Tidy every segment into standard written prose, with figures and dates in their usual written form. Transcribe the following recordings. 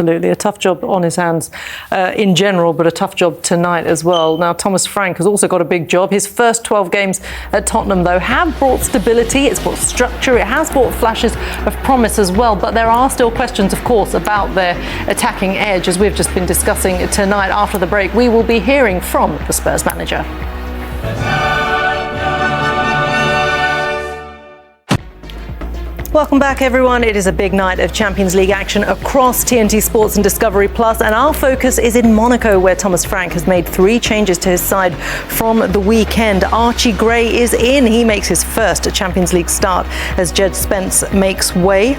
Absolutely, a tough job on his hands in general, but a tough job tonight as well. Now, Thomas Frank has also got a big job. His first 12 games at Tottenham, though, have brought stability, it's brought structure, it has brought flashes of promise as well, but there are still questions, of course, about their attacking edge, as we've just been discussing tonight. After the break, we will be hearing from the Spurs manager. Welcome back, everyone. It is a big night of Champions League action across TNT Sports and Discovery Plus, and our focus is in Monaco, where Thomas Frank has made 3 changes to his side from the weekend. Archie Gray is in. He makes his first Champions League start as Jed Spence makes way.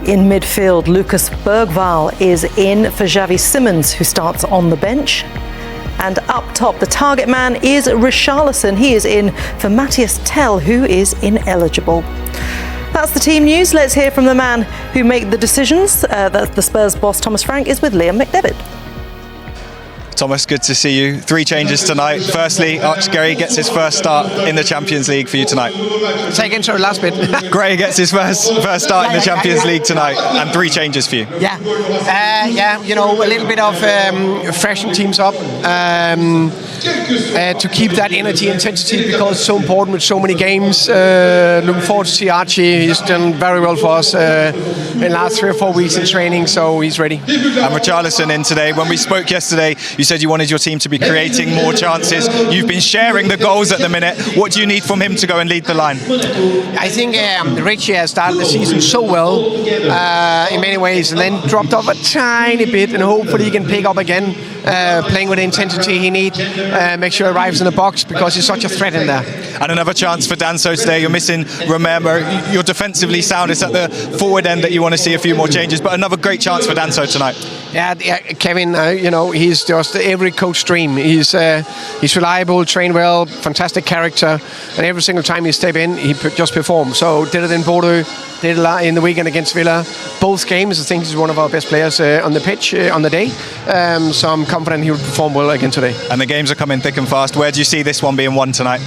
In midfield, Lucas Bergwall is in for Xavi Simons, who starts on the bench. And up top, the target man is Richarlison. He is in for Matthias Tell, who is ineligible. That's the team news. Let's hear from the man who made the decisions. That the Spurs boss, Thomas Frank, is with Liam McDevitt. Thomas, good to see you. 3 changes tonight. Firstly, Archie Gray gets his first start in the Champions League for you tonight. Say again, sorry, last bit. Gray gets his first start in the Champions League tonight, and 3 changes for you. Yeah, you know, a little bit of freshen teams up to keep that energy, intensity, because it's so important with so many games. Looking forward to see Archie. He's done very well for us in the last 3 or 4 weeks in training, so he's ready. And Richarlison in today. When we spoke yesterday, you said you wanted your team to be creating more chances. You've been sharing the goals at the minute. What do you need from him to go and lead the line? I think Richie has started the season so well in many ways, and then dropped off a tiny bit, and hopefully he can pick up again, playing with the intensity he needs, make sure he arrives in the box, because he's such a threat in there. And another chance for Danso today. You're missing Romero. You're defensively sound. It's at the forward end that you want to see a few more changes, but another great chance for Danso tonight. Yeah, Kevin, you know, he's just every coach's dream. He's reliable, trained well, fantastic character, and every single time he step in, he just performs. So did it in Bordeaux, did it in the weekend against Villa. Both games, I think he's one of our best players on the pitch on the day. So I'm confident he will perform well again today. And the games are coming thick and fast. Where do you see this one being won tonight?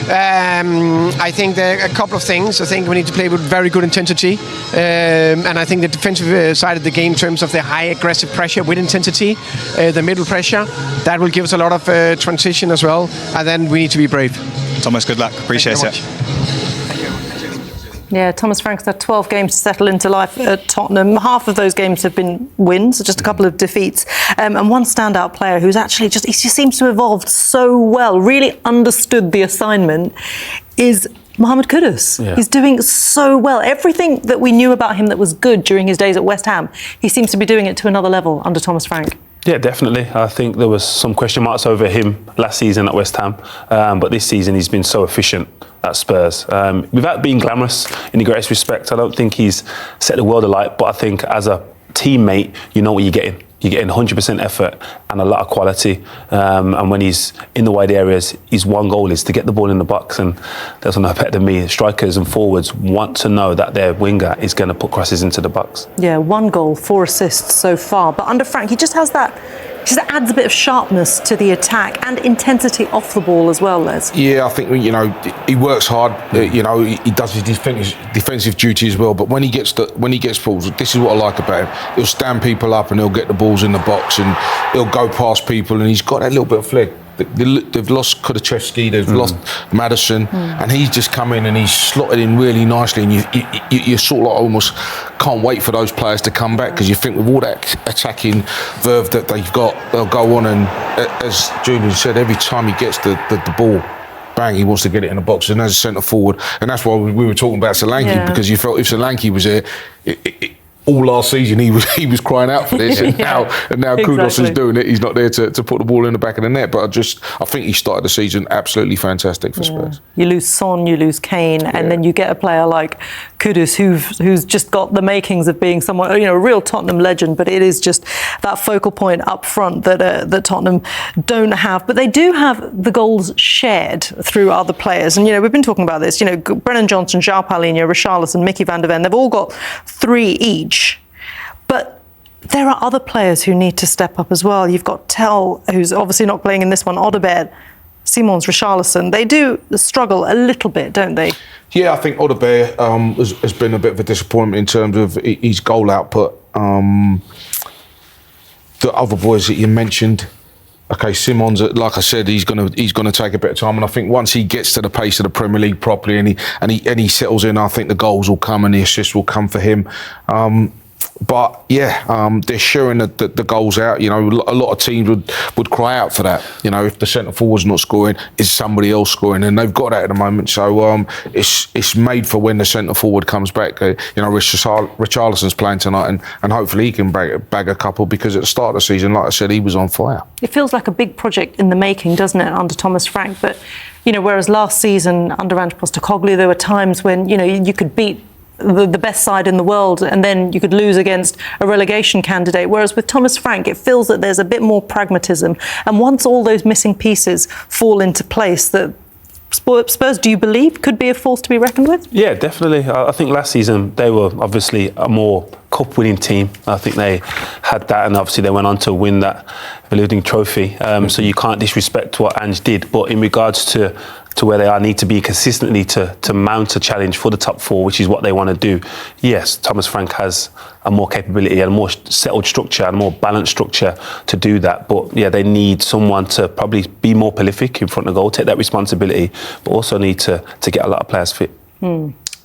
I think there are a couple of things. I think we need to play with very good intensity, and I think the defensive side of the game, in terms of the high aggressive pressure with intensity, the middle pressure, that will give us a lot of transition as well, and then we need to be brave. Thomas, good luck. Appreciate it. Yeah, Thomas Frank's had 12 games to settle into life at Tottenham. Half of those games have been wins, just a couple of defeats. And one standout player who's actually he just seems to have evolved so well, really understood the assignment, is Mohamed Kudus. Yeah. He's doing so well. Everything that we knew about him that was good during his days at West Ham, he seems to be doing it to another level under Thomas Frank. Yeah, definitely. I think there was some question marks over him last season at West Ham, but this season he's been so efficient at Spurs. Without being glamorous in the greatest respect, I don't think he's set the world alight, but I think as a teammate, you know what you're getting. You're getting 100% effort and a lot of quality. And when he's in the wide areas, his one goal is to get the ball in the box. And there's no better than me. Strikers and forwards want to know that their winger is going to put crosses into the box. Yeah, 1 goal, 4 assists so far. But under Frank, he just has that. Just adds a bit of sharpness to the attack and intensity off the ball as well, Les. Yeah, I think, you know, he works hard. You know, he does his defensive duty as well. But when he gets balls, this is what I like about him. He'll stand people up and he'll get the balls in the box and he'll go past people, and he's got that little bit of flair. They've lost Kulusevski, they've lost Maddison, and he's just come in and he's slotted in really nicely, and you sort of like almost can't wait for those players to come back, because you think with all that attacking verve that they've got, they'll go on, and as Julian said, every time he gets the ball, bang, he wants to get it in the box, and as a centre forward, and that's why we were talking about Solanke, because you felt if Solanke was there, all last season he was crying out for this, and now Kudus is doing it. He's not there to put the ball in the back of the net, but I think he started the season absolutely fantastic for Spurs. You lose Son, you lose Kane, and then you get a player like Kudus who's just got the makings of being someone, you know, a real Tottenham legend, but it is just that focal point up front that Tottenham don't have. But they do have the goals shared through other players, and you know, we've been talking about this. You know, Brennan Johnson, João Paulinho, Richarlison, Mickey van der Ven, they've all got 3 each. But there are other players who need to step up as well. You've got Tell, who's obviously not playing in this one, Odobert, Simons, Richarlison. They do struggle a little bit, don't they? Yeah, I think Odobert has been a bit of a disappointment in terms of his goal output. the other boys that you mentioned. Okay, Simon's, like I said, he's gonna take a bit of time, and I think once he gets to the pace of the Premier League properly and he settles in, I think the goals will come and the assists will come for him. But yeah, they're sharing the goals out. You know, a lot of teams would cry out for that. You know, if the centre forward's not scoring, is somebody else scoring? And they've got that at the moment. So it's made for when the centre forward comes back. You know, Richarlison's playing tonight, and hopefully he can bag a couple, because at the start of the season, like I said, he was on fire. It feels like a big project in the making, doesn't it, under Thomas Frank? But you know, whereas last season under Ange Postecoglou, there were times when you could beat the best side in the world and then you could lose against a relegation candidate, whereas with Thomas Frank it feels that there's a bit more pragmatism, and once all those missing pieces fall into place, that Spurs, do you believe, could be a force to be reckoned with? Yeah, definitely. I think last season they were obviously a more cup-winning team. I think they had that, and obviously they went on to win that eluding trophy. So you can't disrespect what Ange did, but in regards to where they need to be consistently to mount a challenge for the top four, which is what they want to do. Yes, Thomas Frank has a more capability and a more settled structure and a more balanced structure to do that. But yeah, they need someone to probably be more prolific in front of goal, take that responsibility, but also need to get a lot of players fit.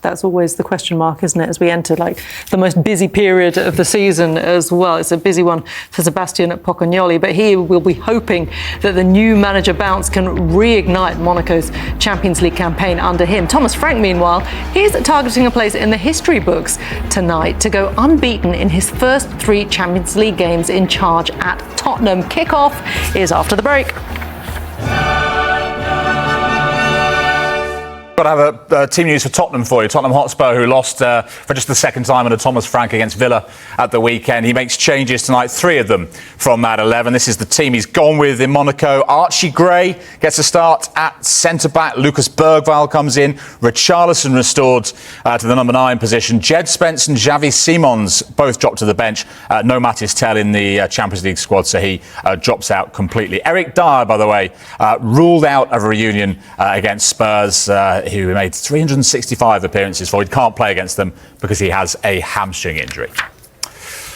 That's always the question mark, isn't it, as we enter like the most busy period of the season as well. It's a busy one for Sébastien Pocognoli, but he will be hoping that the new manager bounce can reignite Monaco's Champions League campaign under him. Thomas Frank, meanwhile, he's targeting a place in the history books tonight to go unbeaten in his first 3 Champions League games in charge at Tottenham. Kick-off is after the break. Got to have a team news for Tottenham for you. Tottenham Hotspur, who lost for just the second time under Thomas Frank against Villa at the weekend. He makes changes tonight, 3 of them from that 11. This is the team he's gone with in Monaco. Archie Gray gets a start at centre-back. Lucas Bergwijn comes in. Richarlison restored to the number 9 position. Jed Spence and Xavi Simons both dropped to the bench. No Matis Tel in the Champions League squad, so he drops out completely. Eric Dier, by the way, ruled out of a reunion against Spurs, who made 365 appearances for. He can't play against them because he has a hamstring injury.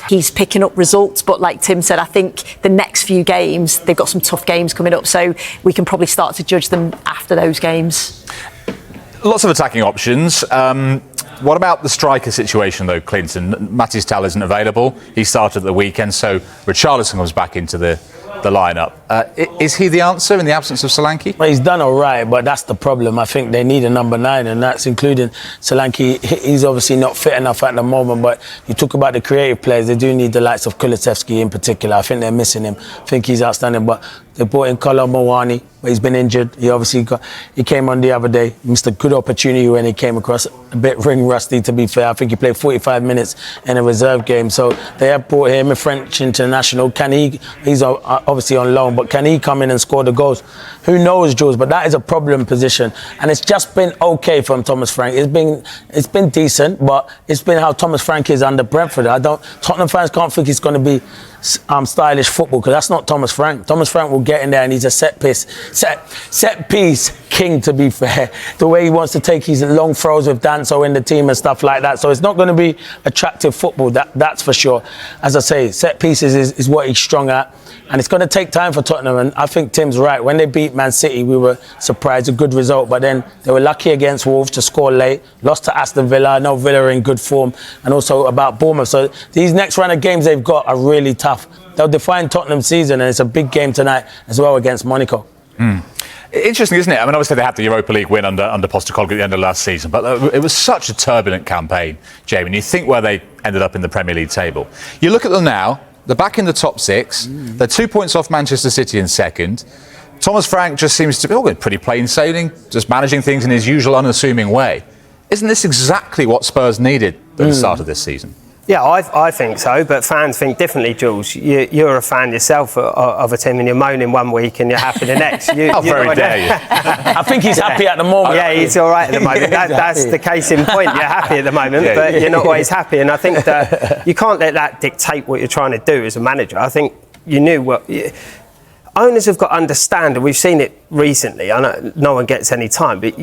He's picking up results, but like Tim said, I think the next few games, they've got some tough games coming up, so we can probably start to judge them after those games. Lots of attacking options. What about the striker situation, though, Clinton? Matis Tel isn't available. He started at the weekend, so Richarlison comes back into the lineup. Is he the answer in the absence of Solanke? Well, he's done all right, but that's the problem. I think they need a number 9, and that's including Solanke. He's obviously not fit enough at the moment, but you talk about the creative players, they do need the likes of Kulusevski in particular. I think they're missing him. I think he's outstanding, but they brought in Kolo Muani, but he's been injured. He came on the other day, missed a good opportunity when he came across, a bit ring rusty to be fair. I think he played 45 minutes in a reserve game, so they have brought him a French international. He's obviously on loan, but can he come in and score the goals? Who knows, Jules, but that is a problem position, and it's just been okay from Thomas Frank. It's been decent, but it's been how Thomas Frank is under Brentford. Tottenham fans can't think it's going to be stylish football, because that's not Thomas Frank. Thomas Frank will get in there and he's a set piece king, to be fair. The way he wants to take his long throws with Danso in the team and stuff like that. So it's not going to be attractive football, that's for sure. As I say, set pieces is what he's strong at. And it's going to take time for Tottenham, and I think Tim's right. When they beat Man City, we were surprised, a good result, but then they were lucky against Wolves to score late, lost to Aston Villa. I know Villa are in good form, and also about Bournemouth. So these next round of games they've got are really tough. They'll define Tottenham's season, and it's a big game tonight as well against Monaco. Interesting, isn't it? I mean, obviously they had the Europa League win under Postecoglou at the end of last season, but it was such a turbulent campaign, Jamie. And you think where they ended up in the Premier League table. You look at them now, they're back in the top 6. They're 2 points off Manchester City in second. Thomas Frank just seems to be pretty plain sailing, just managing things in his usual unassuming way. Isn't this exactly what Spurs needed at the start of this season? Yeah, I think so, but fans think differently, Jules. You're a fan yourself of a team, and you're moaning one week and you're happy the next. How very dare you? I think he's happy at the moment. Yeah, he's all right at the moment. That's the case in point. You're happy at the moment, but you're not always happy. And I think that you can't let that dictate what you're trying to do as a manager. I think you knew what... Owners have got to understand, and we've seen it recently. I know no one gets any time, but...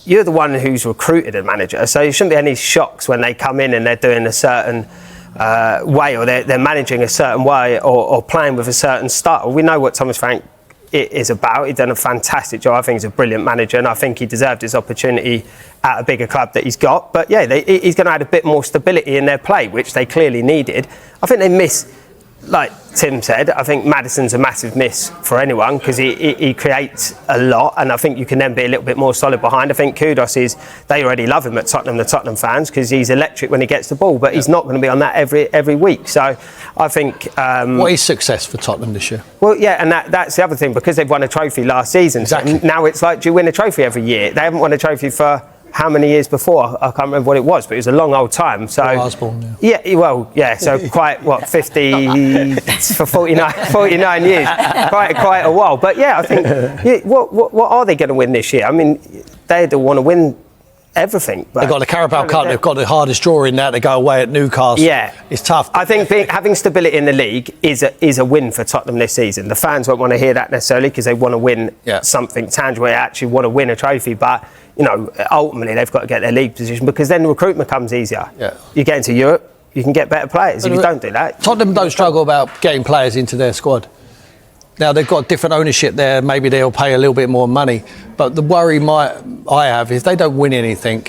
You're the one who's recruited a manager, so there shouldn't be any shocks when they come in and they're doing a certain way, or they're managing a certain way, or playing with a certain style. We know what Thomas Frank is about. He's done a fantastic job. I think he's a brilliant manager, and I think he deserved his opportunity at a bigger club that he's got. But yeah, he's going to add a bit more stability in their play, which they clearly needed. I think they miss, like Tim said, I think Maddison's a massive miss for anyone, because he creates a lot, and I think you can then be a little bit more solid behind. I think Kudus is, they already love him at Tottenham, the Tottenham fans, because he's electric when he gets the ball, but he's not going to be on that every week. So I think... what is success for Tottenham this year? Well, yeah, and that's the other thing, because they've won a trophy last season. Exactly. So now it's like, do you win a trophy every year? They haven't won a trophy for... how many years before? I can't remember what it was, but it was a long old time. So I was born, yeah. Yeah, well, yeah, so quite, 50 for 49 years, quite a while. But yeah, I think, what are they going to win this year? I mean, they don't want to win everything. They've got the Carabao Cup, they've got the hardest draw in that, they go away at Newcastle. Yeah. It's tough. I think having stability in the league is a win for Tottenham this season. The fans won't want to hear that necessarily, because they want to win something tangible. They actually want to win a trophy, but ultimately they've got to get their league position, because then the recruitment comes easier. Yeah. You get into Europe, you can get better players. If you don't do that... Tottenham don't struggle about getting players into their squad. Now, they've got different ownership there, maybe they'll pay a little bit more money, but the worry I have is they don't win anything.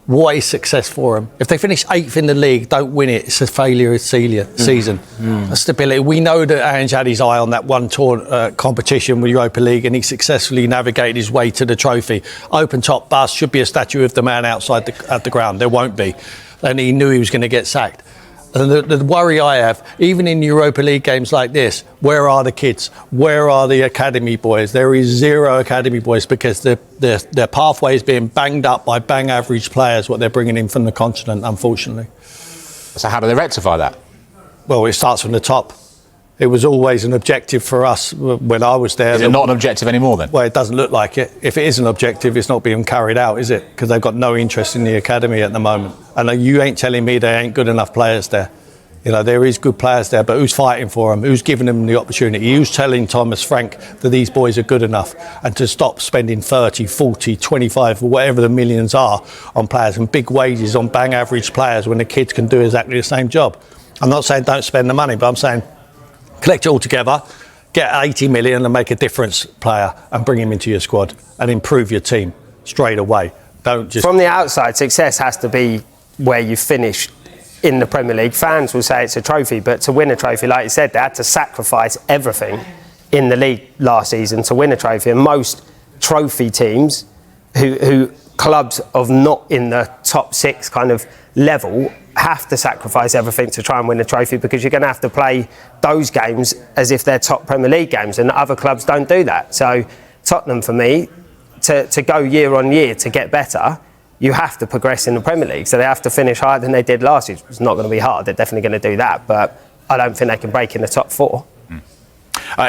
What is success for them? If they finish 8th in the league, don't win it, it's a failure of season. Stability. We know that Ange had his eye on that one tour competition with Europa League, and he successfully navigated his way to the trophy. Open top bus, should be a statue of the man outside at the ground. There won't be. And he knew he was going to get sacked. And the worry I have, even in Europa League games like this, where are the kids? Where are the academy boys? There is 0 academy boys, because their pathway is being banged up by bang average players, what they're bringing in from the continent, unfortunately. So how do they rectify that? Well, it starts from the top. It was always an objective for us when I was there. Is it not an objective anymore then? Well, it doesn't look like it. If it is an objective, it's not being carried out, is it? Because they've got no interest in the academy at the moment. And you ain't telling me there ain't good enough players there. There is good players there, but who's fighting for them? Who's giving them the opportunity? Who's telling Thomas Frank that these boys are good enough, and to stop spending 30, 40, 25, or whatever the millions are on players, and big wages on bang average players, when the kids can do exactly the same job? I'm not saying don't spend the money, but I'm saying collect it all together, get 80 million and make a difference player, and bring him into your squad and improve your team straight away. Don't just... From the outside, success has to be where you finish in the Premier League. Fans will say it's a trophy, but to win a trophy, like you said, they had to sacrifice everything in the league last season to win a trophy. And most trophy teams, who clubs of not in the top 6 kind of level, have to sacrifice everything to try and win a trophy, because you're going to have to play those games as if they're top Premier League games, and other clubs don't do that. So Tottenham, for me, to go year on year to get better, you have to progress in the Premier League. So they have to finish higher than they did last year. It's not going to be hard. They're definitely going to do that, but I don't think they can break in the top 4.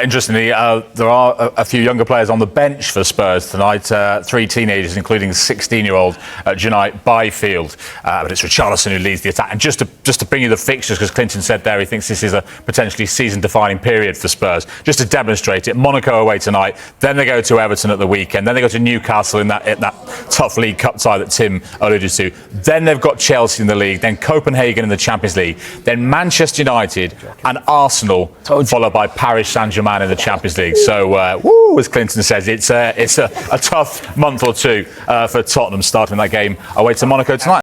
Interestingly, there are a few younger players on the bench for Spurs tonight. 3 teenagers, including 16-year-old Janai Byfield. But it's Richarlison who leads the attack. And just to bring you the fixtures, because Clinton said there he thinks this is a potentially season-defining period for Spurs. Just to demonstrate it, Monaco away tonight. Then they go to Everton at the weekend. Then they go to Newcastle in that tough League Cup tie that Tim alluded to. Then they've got Chelsea in the league. Then Copenhagen in the Champions League. Then Manchester United and Arsenal, followed by Paris Saint-Germain in the Champions League. So, as Clinton says, it's a tough month or two for Tottenham, starting that game away to Monaco tonight.